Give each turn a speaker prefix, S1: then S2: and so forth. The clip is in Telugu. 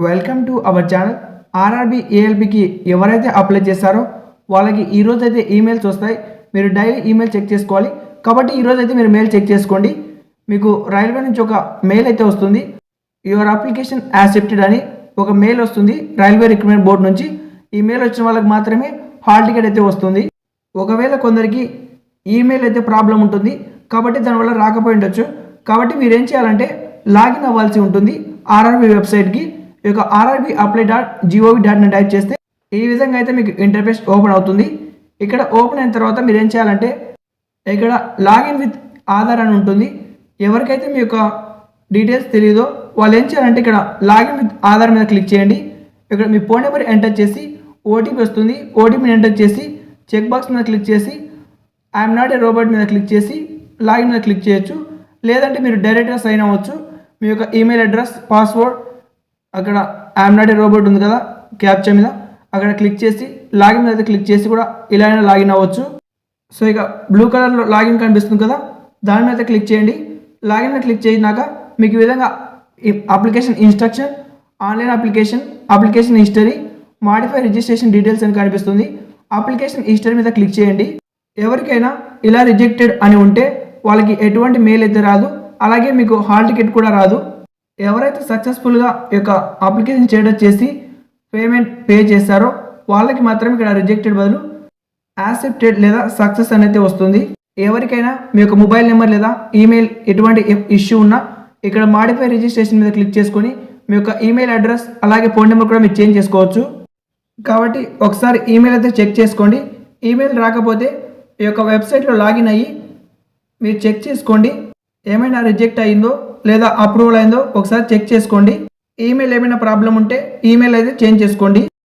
S1: Welcome to our channel. RRB ఏఎల్బీకి ఎవరైతే అప్లై చేస్తారో వాళ్ళకి ఈరోజు అయితే ఈమెయిల్స్ వస్తాయి. మీరు డైలీ ఈమెయిల్ చెక్ చేసుకోవాలి. కాబట్టి ఈరోజు అయితే మీరు మెయిల్ చెక్ చేసుకోండి. మీకు రైల్వే నుంచి ఒక మెయిల్ అయితే వస్తుంది. యువర్ అప్లికేషన్ యాక్సెప్టెడ్ అని ఒక మెయిల్ వస్తుంది రైల్వే రిక్రూట్మెంట్ బోర్డు నుంచి. ఈ మెయిల్ వచ్చిన వాళ్ళకి మాత్రమే హాల్ టికెట్ అయితే వస్తుంది. ఒకవేళ కొందరికి ఈమెయిల్ అయితే ప్రాబ్లం ఉంటుంది కాబట్టి దానివల్ల రాకపోయి ఉండొచ్చు. కాబట్టి మీరు ఏం చేయాలంటే లాగిన్ అవ్వాల్సి ఉంటుంది ఆర్ఆర్బీ వెబ్సైట్కి. ఈ యొక్క rrbapply.gov.in టైప్ చేస్తే ఈ విధంగా అయితే మీకు ఇంటర్ఫేస్ ఓపెన్ అవుతుంది. ఇక్కడ ఓపెన్ అయిన తర్వాత మీరు ఏం చేయాలంటే ఇక్కడ లాగిన్ విత్ ఆధార్ అని ఉంటుంది. ఎవరికైతే మీ యొక్క డీటెయిల్స్ తెలియదో వాళ్ళు ఏం చేయాలంటే ఇక్కడ లాగిన్ విత్ ఆధార్ మీద క్లిక్ చేయండి. ఇక్కడ మీ ఫోన్ నెంబర్ ఎంటర్ చేసి ఓటీపీ వస్తుంది. ఓటీపీని ఎంటర్ చేసి చెక్ బాక్స్ మీద క్లిక్ చేసి ఐఎమ్ నాట్ ఏ రోబోట్ మీద క్లిక్ చేసి లాగిన్ మీద క్లిక్ చేయొచ్చు. లేదంటే మీరు డైరెక్ట్గా సైన్ అవ్వచ్చు. మీ యొక్క ఈమెయిల్ అడ్రస్, పాస్వర్డ్, అక్కడ ఐఎమ్ నాట్ ఏ రోబోట్ ఉంది కదా క్యాప్చా మీద, అక్కడ క్లిక్ చేసి లాగిన్ మీద క్లిక్ చేసి కూడా ఇలా అయినా లాగిన్ అవ్వచ్చు. సో ఇక బ్లూ కలర్లో లాగిన్ కనిపిస్తుంది కదా, దాని మీద క్లిక్ చేయండి. లాగిన్ మీద క్లిక్ చేసినాక మీకు ఈ విధంగా application instruction, online application history, modify registration details అని కనిపిస్తుంది. అప్లికేషన్ హిస్టరీ మీద క్లిక్ చేయండి. ఎవరికైనా ఇలా రిజెక్టెడ్ అని ఉంటే వాళ్ళకి ఎటువంటి మెయిల్ అయితే రాదు, అలాగే మీకు హాల్ టికెట్ కూడా రాదు. ఎవరైతే సక్సెస్ఫుల్గా ఈ యొక్క అప్లికేషన్ చేయడం చేసి పేమెంట్ పే చేస్తారో వాళ్ళకి మాత్రం ఇక్కడ రిజెక్టెడ్ బదులు యాక్సెప్టెడ్ లేదా సక్సెస్ అనేది వస్తుంది. ఎవరికైనా మీ యొక్క మొబైల్ నెంబర్ లేదా ఈమెయిల్ ఎటువంటి ఇష్యూ ఉన్నా ఇక్కడ మాడిఫై రిజిస్ట్రేషన్ మీద క్లిక్ చేసుకొని మీ యొక్క ఈమెయిల్ అడ్రస్ అలాగే ఫోన్ నెంబర్ కూడా మీరు చేంజ్ చేసుకోవచ్చు. కాబట్టి ఒకసారి ఈమెయిల్ అయితే చెక్ చేసుకోండి. ఈమెయిల్ రాకపోతే ఈ యొక్క వెబ్సైట్లో లాగిన్ అయ్యి మీరు చెక్ చేసుకోండి. ఏమైనా రిజెక్ట్ అయిందో లేదా అప్రూవల్ అయిందో ఒకసారి చెక్ చేసుకోండి. ఈమెయిల్ ఏమైనా ప్రాబ్లం ఉంటే ఈమెయిల్ అయితే చేంజ్ చేసుకోండి.